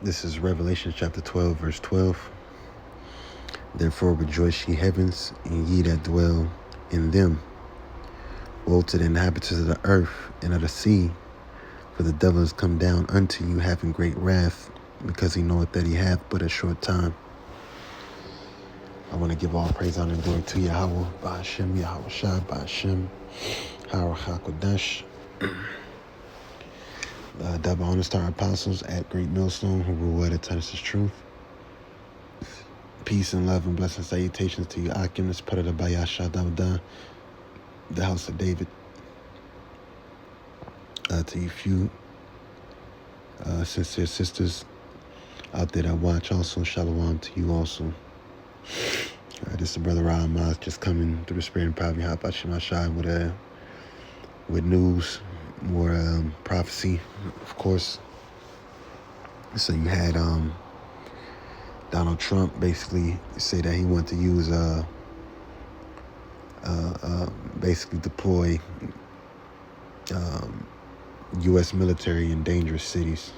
This is Revelation chapter 12, verse 12. Therefore rejoice, ye heavens, and ye that dwell in them. Woe to the inhabitants of the earth and of the sea, for the devil is come down unto you, having great wrath, because he knoweth that he hath but a short time. I want to give all praise, honor, and glory to Yahawah, Bahasham, Yahawashi, Bahasham, Hakodash. Double honors to our apostles at Great Millstone, who rule at Tennis Truth. Peace and love and blessings, salutations to you, Akim, this part of the Bahasham, the house of David. To you few sincere sisters out there that watch, also shalom to you also. This is the brother Rahman just coming through the spirit and power of Yahawashi with news, more prophecy, of course. So you had Donald Trump basically say that he wanted to use basically deploy U.S. military in dangerous cities.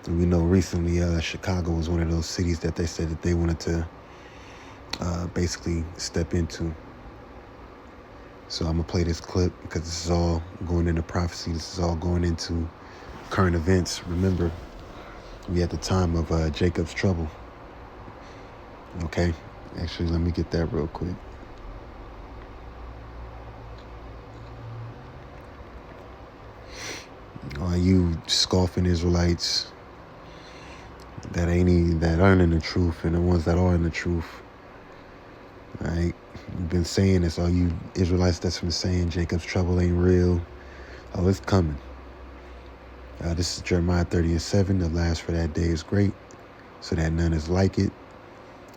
And we know recently Chicago was one of those cities that they said that they wanted to basically step into. So I'm going to play this clip because this is all going into prophecy. This is all going into current events. Remember, we at the time of Jacob's trouble. Okay? Actually, let me get that real quick. All you scoffing Israelites that aren't in the truth, and the ones that are in the truth, all right? You've been saying this, all you Israelites that's been saying Jacob's trouble ain't real. Oh, it's coming. This is Jeremiah 30:7. The last for that day is great, so that none is like it.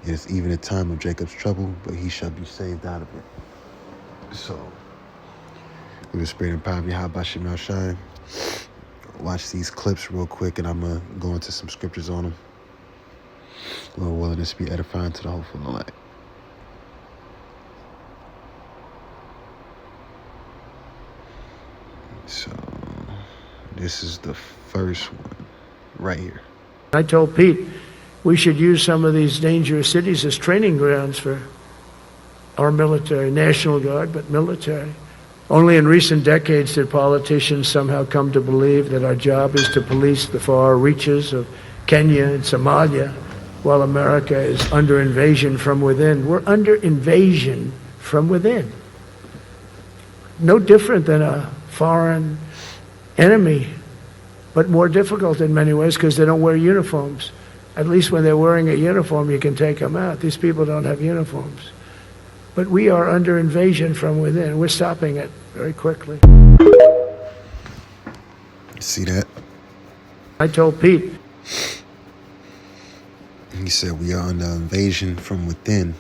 It is even a time of Jacob's trouble, but he shall be saved out of it. So, with the spirit and power of Yahawashi, watch these clips real quick, and I'm going to go into some scriptures on them. Lord willing, this be edifying to the hopeful and elect. So, this is the first one right here. I told Pete we should use some of these dangerous cities as training grounds for our military, National Guard, but military. Only in recent decades did politicians somehow come to believe that our job is to police the far reaches of Kenya and Somalia, while America is under invasion from within. We're under invasion from within. No different than a foreign enemy, but more difficult in many ways because they don't wear uniforms. At least when they're wearing a uniform, you can take them out. These people don't have uniforms. But we are under invasion from within. We're stopping it very quickly. See that? I told Pete. He said we are under invasion from within.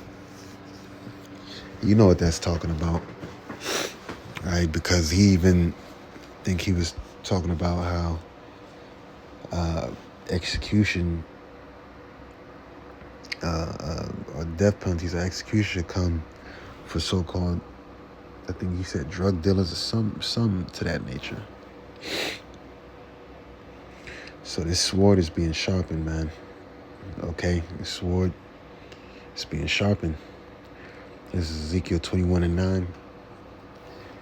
You know what that's talking about, right? Because he even think he was talking about how execution or death penalties or execution should come for so-called, I think he said drug dealers or some to that nature. So this sword is being sharpened, man. Okay, the sword is being sharpened. This is Ezekiel 21:9.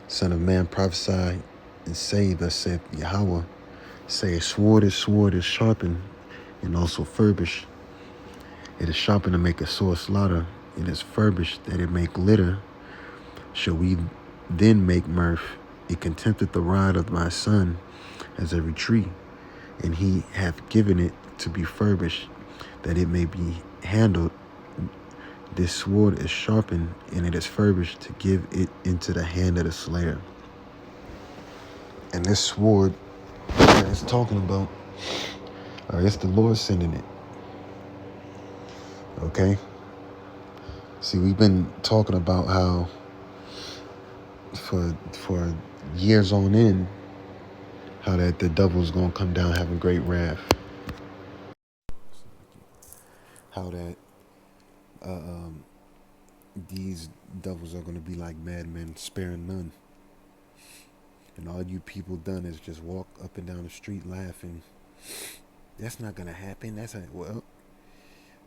Son of man, prophesy and say, thus saith Yahawah, say, a sword is sharpened and also furbished. It is sharpened to make a sore slaughter. It is furbished that it make litter. Shall we then make mirth? It contempteth the rod of my son as every tree, and he hath given it to be furbished, that it may be handled. This sword is sharpened, and it is furbished to give it into the hand of the slayer. And this sword that it's talking about, it's the Lord sending it. Okay? See, we've been talking about how for years on end, how that the devil's gonna come down having great wrath. How that these devils are gonna be like madmen, sparing none. And all you people done is just walk up and down the street laughing That's not gonna happen. That's well,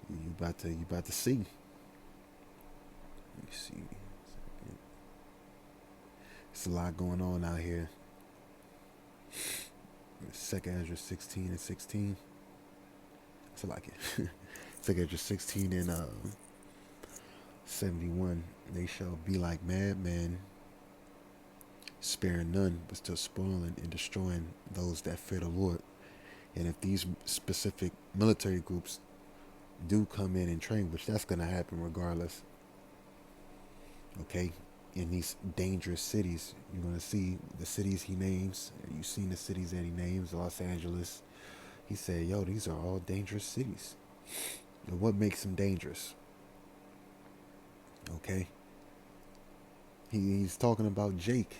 you about to see. Let me see. It's a lot going on out here. Second Ezra 16 and 16. So like it. Second Ezra 16 and 71. They shall be like madmen, sparing none, but still spoiling and destroying those that fear the Lord. And if these specific military groups do come in and train, which that's going to happen regardless, okay, in these dangerous cities, you're going to see the cities he names. You've seen the cities that he names, Los Angeles. He said, yo, these are all dangerous cities. And what makes them dangerous? Okay. He's talking about Jake.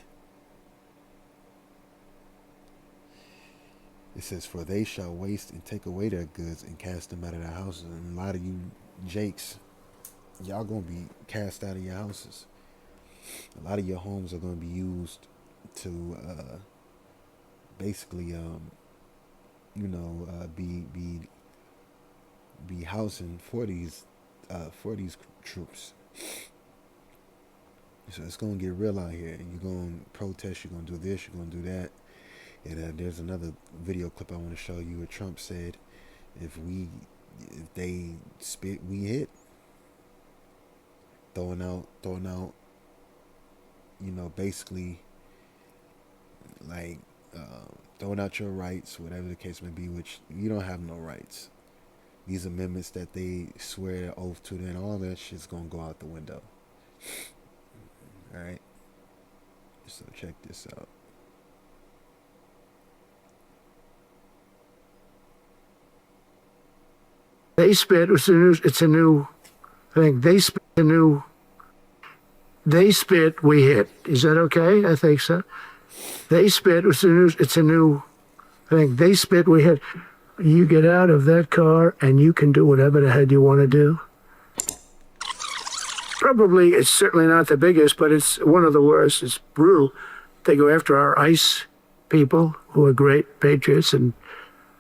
It says, for they shall waste and take away their goods and cast them out of their houses. And a lot of you Jakes, y'all going to be cast out of your houses. A lot of your homes are going to be used to basically, be housing for these troops. So it's going to get real out here. You're going to protest, you're going to do this, you're going to do that. And there's another video clip I want to show you where Trump said, if they spit, we hit. Throwing out, basically like throwing out your rights, whatever the case may be, which you don't have no rights. These amendments that they swear their oath to, then all that shit's gonna go out the window. All right. So check this out. They spit. It's a new thing. They spit. We hit. Is that okay? I think so. They spit. It's a new thing. They spit. We hit. You get out of that car and you can do whatever the heck you want to do. Probably, it's certainly not the biggest, but it's one of the worst. It's brutal. They go after our ICE people, who are great patriots and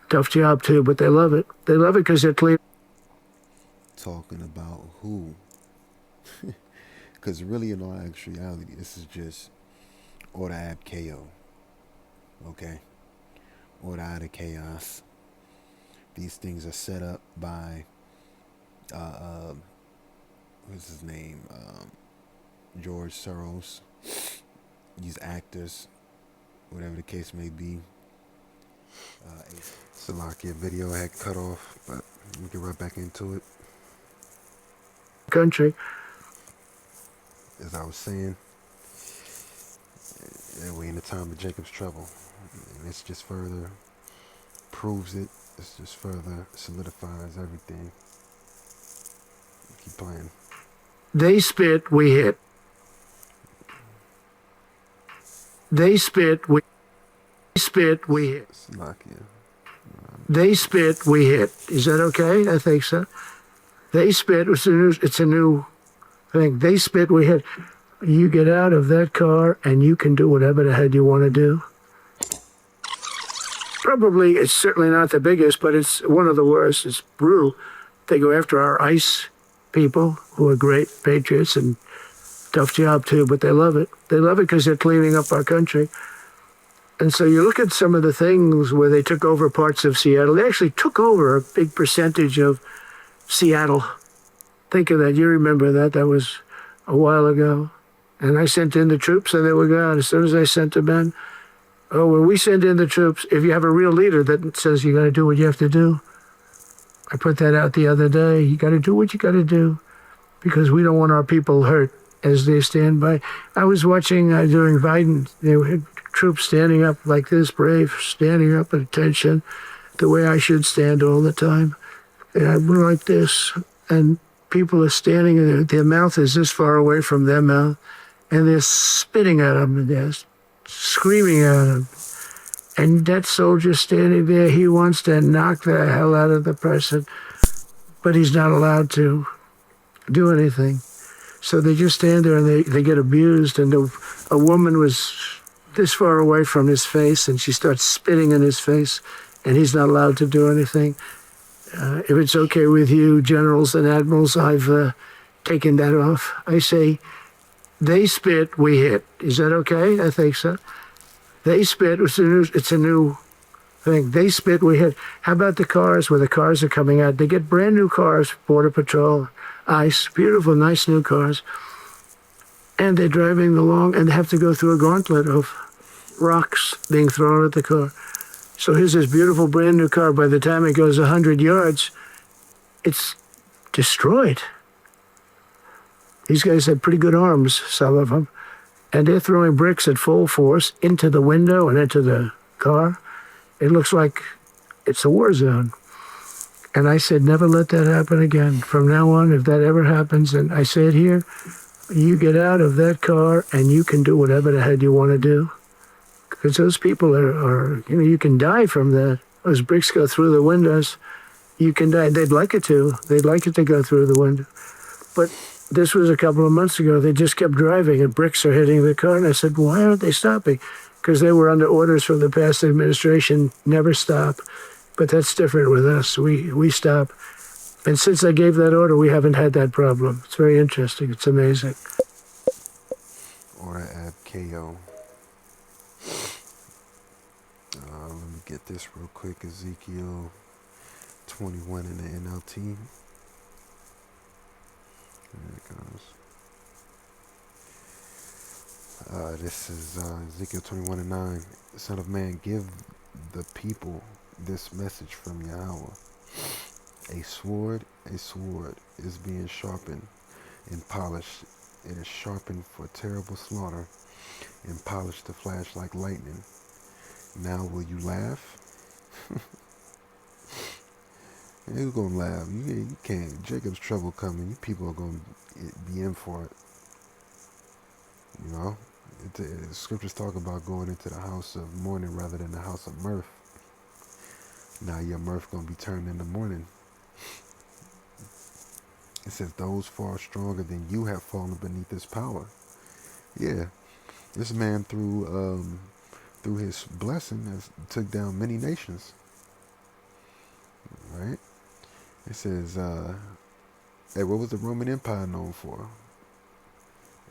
tough job too, but they love it. They love it because they're clean. Talking about who? Because really, in all actuality, this is just order ab KO. Okay? Order out of chaos. These things are set up by, what's his name? George Soros. These actors, whatever the case may be. Salakia video had cut off, but we get right back into it. Country. As I was saying, we're in the time of Jacob's trouble. And this just further proves it. This just further solidifies everything. Keep playing. They spit, we hit. They spit, we hit. Salakia. They spit, we hit. Is that okay? I think so. They spit. It's a new thing. They spit, we hit. You get out of that car and you can do whatever the heck you want to do. Probably, it's certainly not the biggest, but it's one of the worst. It's brutal. They go after our ICE people, who are great patriots and tough job too, but they love it. They love it because they're cleaning up our country. And so you look at some of the things where they took over parts of Seattle. They actually took over a big percentage of Seattle. Think of that. You remember that. That was a while ago. And I sent in the troops and they were gone. As soon as I sent them in, when we send in the troops, if you have a real leader that says you got to do what you have to do, I put that out the other day. You got to do what you got to do because we don't want our people hurt as they stand by. I was watching during Biden, they had troops standing up like this, brave, standing up at attention, the way I should stand all the time. And I went like this, and people are standing, and their mouth is this far away from their mouth, and they're spitting at them, and they're screaming at them. And that soldier standing there, he wants to knock the hell out of the person, but he's not allowed to do anything. So they just stand there and they get abused. And a woman was this far away from his face, and she starts spitting in his face and he's not allowed to do anything. If it's okay with you, generals and admirals, I've taken that off. I say, they spit, we hit. Is that okay? I think so. They spit, it's a new thing. They spit, we hit. How about the cars, where the cars are coming out? They get brand new cars, Border Patrol, ICE, beautiful, nice new cars. And they're driving along and they have to go through a gauntlet of rocks being thrown at the car. So here's this beautiful brand new car. By the time it goes 100 yards, it's destroyed. These guys had pretty good arms, some of them. And they're throwing bricks at full force into the window and into the car. It looks like it's a war zone. And I said, never let that happen again. From now on, if that ever happens, and I say it here, you get out of that car and you can do whatever the hell you want to do. Because those people are, you can die from that. Those bricks go through the windows. You can die. They'd like it to. They'd like it to go through the window. But this was a couple of months ago. They just kept driving and bricks are hitting the car. And I said, why aren't they stopping? Because they were under orders from the past administration, never stop. But that's different with us. We stop. And since I gave that order, we haven't had that problem. It's very interesting. It's amazing. Order ab KO. Let me get this real quick. Ezekiel 21 in the NLT. There it goes. This is Ezekiel 21:9. Son of man, give the people this message from Yahawah. A sword is being sharpened and polished. It is sharpened for terrible slaughter and polished to flash like lightning. Now will you laugh? Who's gonna laugh? You can't. Jacob's trouble coming. You people are gonna be in for it. You know, the scriptures talk about going into the house of mourning rather than the house of mirth. Now your mirth gonna be turned into mourning. It says those far stronger than you have fallen beneath his power. Yeah, this man through his blessing has took down many nations. Right? It says, hey, what was the Roman Empire known for?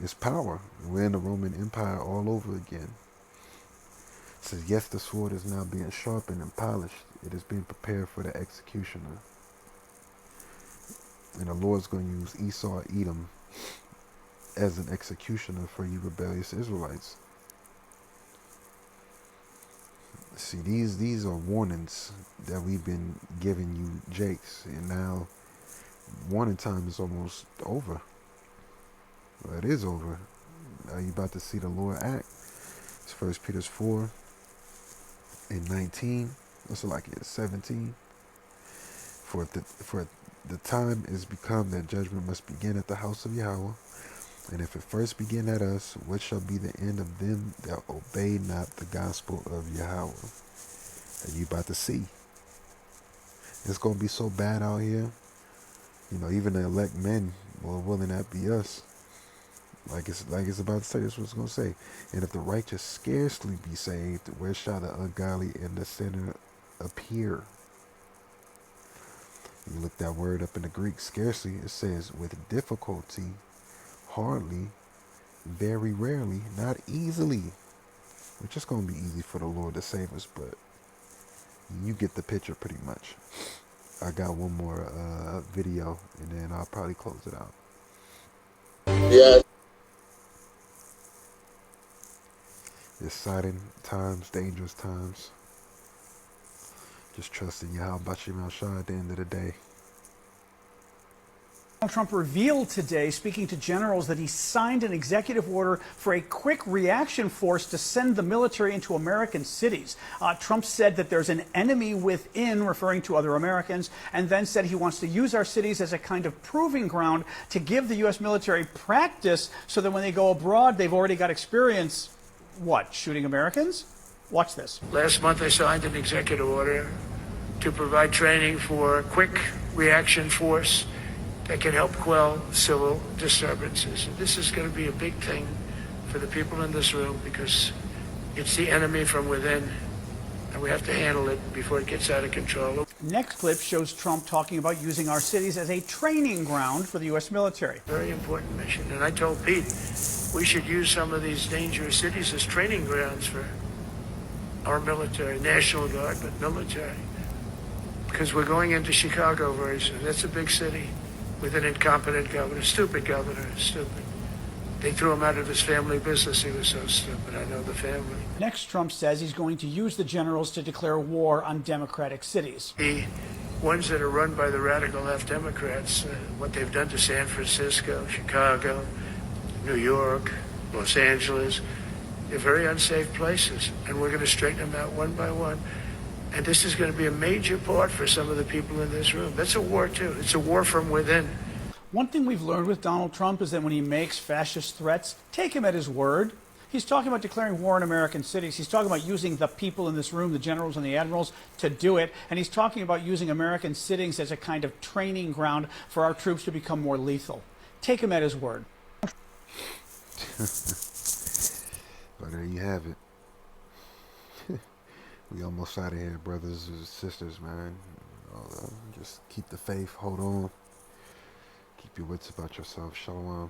Its power. We're in the Roman Empire all over again. It says, yes, the sword is now being sharpened and polished. It is being prepared for the executioner. And the Lord's going to use Esau, Edom, as an executioner for you rebellious Israelites. See, these are warnings that we've been giving you, Jakes, and now warning time is almost over. Well, it is over. Now you're about to see the Lord act. It's 1 Peter 4:19. Also like it's 17. For the time is become that judgment must begin at the house of Yahawah. And if it first begin at us, what shall be the end of them that obey not the gospel of Yahawah? Are you about to see? It's going to be so bad out here. You know, even the elect men will not be us. Like it's about to say, this is what it's going to say. And if the righteous scarcely be saved, where shall the ungodly and the sinner appear? You look that word up in the Greek, scarcely, it says with difficulty, hardly, very rarely, not easily. Which is going to be easy for the Lord to save us, but you get the picture pretty much. I got one more video, and then I'll probably close it out. Yeah. Exciting times, dangerous times. Just trusting Yahawashi at the end of the day. Trump revealed today, speaking to generals, that he signed an executive order for a quick reaction force to send the military into American cities. Trump said that there's an enemy within, referring to other Americans, and then said he wants to use our cities as a kind of proving ground to give the U.S. military practice so that when they go abroad, they've already got experience, what, shooting Americans? Watch this. Last month I signed an executive order to provide training for a quick reaction force that can help quell civil disturbances. This is going to be a big thing for the people in this room because it's the enemy from within and we have to handle it before it gets out of control. Next clip shows Trump talking about using our cities as a training ground for the U.S. military. Very important mission. And I told Pete we should use some of these dangerous cities as training grounds for our military, National Guard, but military. Because we're going into Chicago very soon. That's a big city with an incompetent governor, stupid governor, stupid. They threw him out of his family business. He was so stupid. I know the family. Next, Trump says he's going to use the generals to declare war on Democratic cities. The ones that are run by the radical left Democrats, what they've done to San Francisco, Chicago, New York, Los Angeles, they're very unsafe places. And we're going to straighten them out one by one. And this is going to be a major part for some of the people in this room. That's a war, too. It's a war from within. One thing we've learned with Donald Trump is that when he makes fascist threats, take him at his word. He's talking about declaring war on American cities. He's talking about using the people in this room, the generals and the admirals, to do it. And he's talking about using American cities as a kind of training ground for our troops to become more lethal. Take him at his word. Well, there you have it. We almost out of here, brothers and sisters, man. Just keep the faith, hold on. Keep your wits about yourself. Shalom.